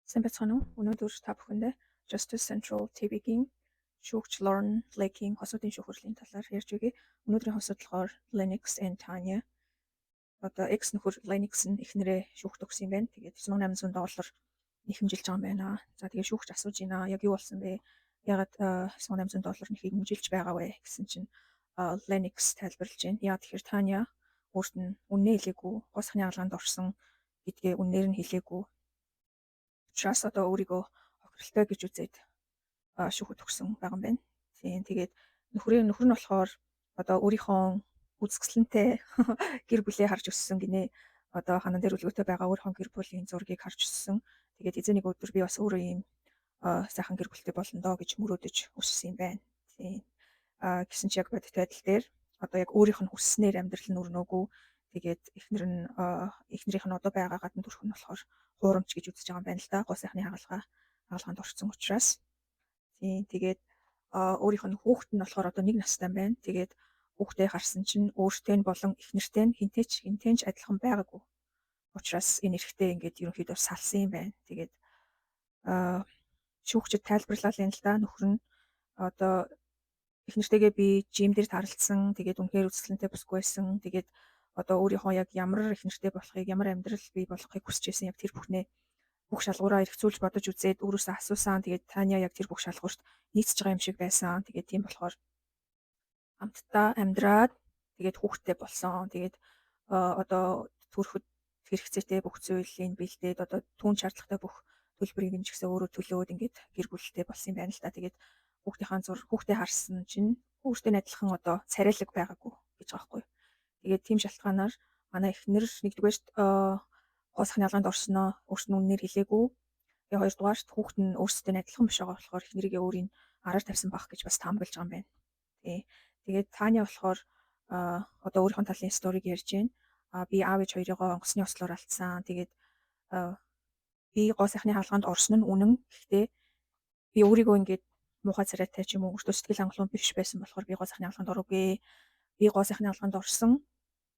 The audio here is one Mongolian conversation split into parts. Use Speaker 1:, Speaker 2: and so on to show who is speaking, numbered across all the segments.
Speaker 1: Сайн байцгаана уу? Өнөөдөр та бүхэндээ Justice Central TV-гийн шүүгч Lauren Blake-ийн хосуудын шүүхөрлийн талаар ярьж өгье. Өнөөдрийн хосод болохоор Lennox and Tanya. Одоо ex нөхөр Lennox нь эхнэрээ шүүхт өгсөн юм байна. Тэгээд $9,800 нэхэмжилж байгаа юм байна. За тэгээд шүүгч асууж байна. Яг юу болсон бэ? Ягаад $9,800 нэхэмжилж байгаа вэ гэсэн чинь Lennox тайлбарлаж байна. Яа тэгэхээр Tanya өөрт нь үннээ хэлээгүй, гоо сахны хаалганд орсон гэдгээ үннээр нь хэлээгүй. Учраас одоо өөрийгөө хохиролтой гэж үзээд шүүхэд өгсөн байгаа юм байна. Тэгээд нөхөр нь болохоор одоо өөрийнхөө үзэсгэлэнтэй гэр бүлээ харж өссөн гинэ. Одоо ханан дээр үлгөөтэй байгаа өөрийнхөө гэр бүлийн зургийг харж өссөн. Тэгээд эзэн нэг өдөр би бас өөрөө ийм сайхан гэр бүлтэй болно доо гэж мөрөөдөж өссөн юм байна. Гэсэн чи яг бодит байдал дээр одоо яг өөрийнх нь хүсснээр амьдрал нь өрнөөгүй. Тэгээд эхнэрийнх нь одоо байгаа гадна төрх нь болохоор хуурамч гэж үзэж байгаа юм байна л да. Гоо сайхны хаалганд орсон учраас. Тэгээд өөрийнх нь хүүхэд нь болохоор одоо 1 настай байна. Тэгээд хүүхдээ харсан чинь өөртөө болон эхнэртэй нь хинтээ ч адилхан байгаагүй. Учраас энэ эрэгтэй ингээд ерөнхийдөө салсан юм байна. Тэгээд шүүгчд тайлбарлалаа л да. Нөхөр нь одоо эхнэртэйгээ би жим дээр таралцсан. Тэгээд үнэхээр үзэсгэлэнтэй бүсгүй байсан. Тэгээд одоо өөрийнхөө яг ямар эхнэртэй болохыг, ямар амьдрал бий болохыг хүсэж байсан яг тэр бүх шалгуураа эргцүүлж бодож үзээд өөрөөсөө асуусан. Тэгээд Таня яг тэр бүх шалгуурт нийцж байгаа юм шиг байсан. Тэгээд тийм болохоор хамтдаа амьдраад тэгээд хүүхэдтэй болсон. Тэгээд одоо төрөхөд хэрэгцээтэй бүх зүйлийг бэлдээд одоо түүн шаардлагатай бүх төлбөрийг нь ч гэсэн өөрөө төлөөд ингээд гэр бүлтэй болсон юм байна л да. Тэгээд хүүхдээ харсан чинь өөртөө адилхан одоо царайлаг байгаагүй гэж байгаа байхгүй. Тэгээд тийм шалтгаанаар манай эхнэр нэгдүгээр гоо сахны хаалганд орсноо өөрт нь үнээр хэлээгүй. Тэгээд хоёрдугаарт хүүхэд нь өөрсдөө адилхан биш байгаа болохоор эхнэрийгээ өөрийн араар тавьсан байх гэж бас таамаглаж байгаа юм байна. Тэгээд Таня болохоор одоо өөрийнхөө талын сториг ярьж байна. Би аав ээж хоёрыгоо онгоцны ослоор алдсан. Тэгээд би гоо сайхны хаалганд орсон нь үнэн. Гэхдээ би өөрийгөө ингээд муухай царайтай ч юм уу өөртөө сэтгэл хангалуун биш байсан болохоор би гоо сайхны хаалганд ороогүй. Би гоо сайхны хаалганд орсон.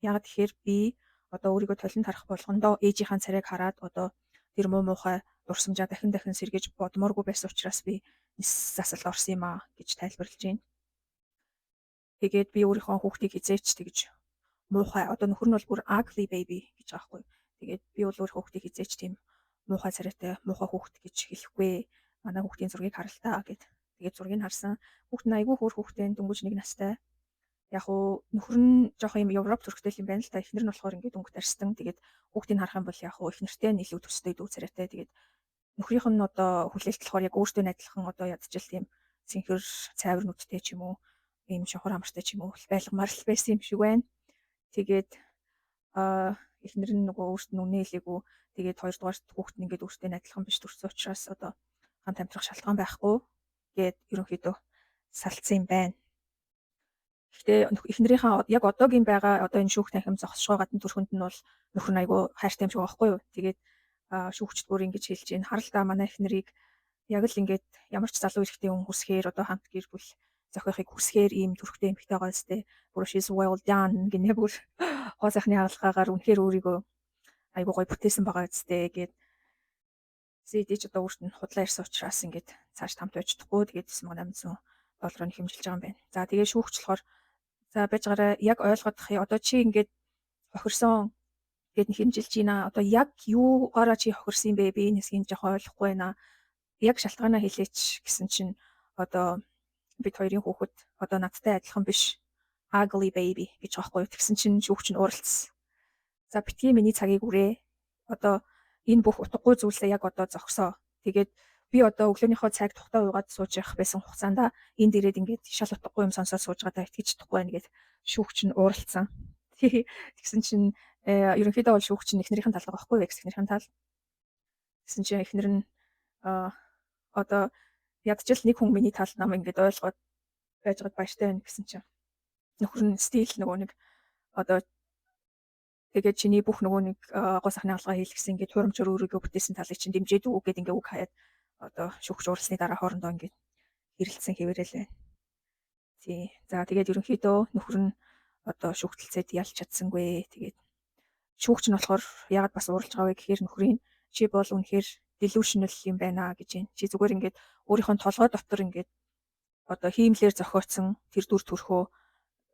Speaker 1: Ягаад тэгэхээр би одоо өөрийгөө толинд харах болгондоо ээжийнхаа царайг хараад одоо тэр муухай дурсамжаа дахин сэргээж бодмооргүй байсан учраас би засалд орсон юм аа гэж тайлбарлаж байна. Тэгээд би өөрийнхөө хүүхдийг хизээч тэгж муухай одоо нөхөр нь бол бүр ugly baby гэж байгаа хгүй. Тэгээд би бол өөрийнхөө хүүхдийг хизээч тийм муухай царайтай муухай хүүхд гэж хэлэхгүй. Манай хүүхдийн зургийг харалтаа гэд. Тэгээд зургийг харсан. Хүүхд нь айгүй хөөр хүүхдтэй дөнгөж 1 настай. Яг уу нөхөр нь жоохон юм Европ зөрөгтэй юм байна л та. Эхнэр нь болохоор ингээд өнгөт арстан. Тэгээд хүүхдийг харах юм бол яг уу эхнэртэй нь илүү төстэй дүү царайтай. Тэгээд нөхрийнх нь одоо хүлээлт болохоор яг өөртөө адилхан одоо ядчил тийм синхэр цайвар нүдтэй ч юм уу ийм шохор хамартай ч юм уу байлгамаар л байсан юм шиг байна. Тэгээд эхнэр нь нөгөө өөрт нь үнэ хэлээгүй. Тэгээд хоёрдугаарт хүүхэд нь ингээд өөртөө адилхан биш төрсөн учраас одоо хамт амьдрах шалтгаан байхгүй гээд ерөнхийдөө салцсан юм байна. Гэхдээ эхнэрийнхээ яг одоогийн байгаа одоо энэ шүүх танхим зогсшгоо гадна төрхөнд нь бол нөхөр нь айгүй хайртай юм шиг байхгүй юу. Тэгээд шүүгчд бүр ингэж хэлж байна. Харалтаа манай эхнэрийг яг л ингээд ямар ч залуу эрэгтэй хүн хүсгээр одоо хамт гэр бүл зохиохыг хүсгээр ийм төрхтэй эмэгтэй байгаа сте. Бүр she's well done гинэ бүр гоо сайхны хаалгаагаар үнэхээр өөрийгөө айгүй гоё бүтээсэн байгаа үстэй гээд зэдэж одоо өөрт нь худлаа ирсэн учраас ингээд цааш хамт байж чадахгүй. Тэгээд $9,800 хэмжилж байгаа юм байна. За тэгээд шүүгч болохоор за байж гараа яг ойлгох юм. Одоо чи ингээд хохирсон гэд хэмжилж байна. Одоо яг юугаараа чи хохирсон бэ? Би энэс хин жоохон ойлгохгүй байна. Яг шалтгаанаа хэлээч гэсэн чинь одоо бид хоёрын хүүхэд одоо надтай адилхан биш. Ugly baby гэж байгаа байхгүй. Тэгсэн чинь шүүгч нь уралцсан. За битгий миний цагийг үрээ. Одоо энэ бүх утгагүй зүйлсээ яг одоо зогсоо. Тэгээд би одоо өглөөнийхөө цаг тухтай уугаад сууж явах байсан хугацаанд энд ирээд ингээд шал утгагүй юм сонсоод сууж байгаадаа итгэж чадахгүй байна гэж шүүгч нь уралцсан. Тэгсэн чинь ерөнхийдөө бол шүүгч нь эхнэрийнхэн тал байгаа байхгүй эхнэрийнхэн тал. Тэгсэн чинь эхнэр нь одоо ядчил нэг хүн миний тал нам ингээд ойлгоод байж гад баяртай байна гэсэн чинь нөхөр нь стил нөгөө нэг одоо тэгээд чиний бүх нөгөө нэг гоо сахны хаалгаа хийлгэсэн ингээд хуримчаар өөрийгөө бүтээсэн талыг чинь дэмжиж үг гэдэг ингээд үг хаяад одоо шүүгч уралсны дараа хоорондоо ингээд хэрэлдсэн хэвээрэл байна. За тэгээд ерөнхийдөө нөхөр нь одоо шүүгтэлцээд ялч чадсангүй. Тэгээд шүүгч нь болохоор яагаад бас уралж байгаа вэ гэхээр нөхрийн чи бол үнэхээр delusional юм байна гэж байна. Чи зүгээр ингээд өөрийнхөө толгой дотор ингээд одоо хиймлэр зохиоцсон тэр дүр төрхөө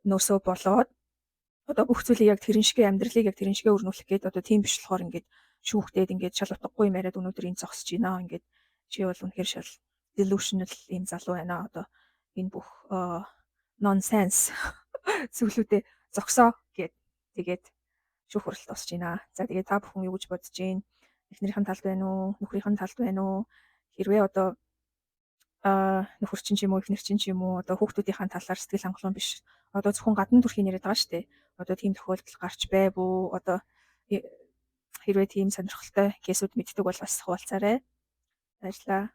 Speaker 1: нөөсөө болоод одоо бүх зүйлийг яг тэрэн шигээ амьдралыг яг тэрэн шигээ өрнүүлэх гээд одоо тийм биш болохоор ингээд шүүхтээд ингээд шал утгагүй юм яриад өнөөдөр энэ зогсож байна. Ингээд чи бол үнэхээр шал delusional юм залуу байна. Одоо энэ бүх nonsense зүйлүүдээ зогсоо гэд тэгээд шүүх хуралд тусаж байна. За тэгээд та бүхэн юу гэж бодож байна? Эхнэрийнхэн талд байна уу? Нөхрийнхэн талд байна уу? Хэрвээ одоо нөхөр чинь ч юм уу, эхнэр чинь ч юм уу, одоо хүүхдүүдийнхэн талаар сэтгэл хангалуун биш. Одоо зөвхөн гадна төрхийн яриад байгаа шүү дээ. Одоо тийм тохиолдол гарч байв уу? Одоо хэрвээ тийм сонирхолтой кейсүүд мэддэг бол бас хуваалцаарай. Баярлалаа.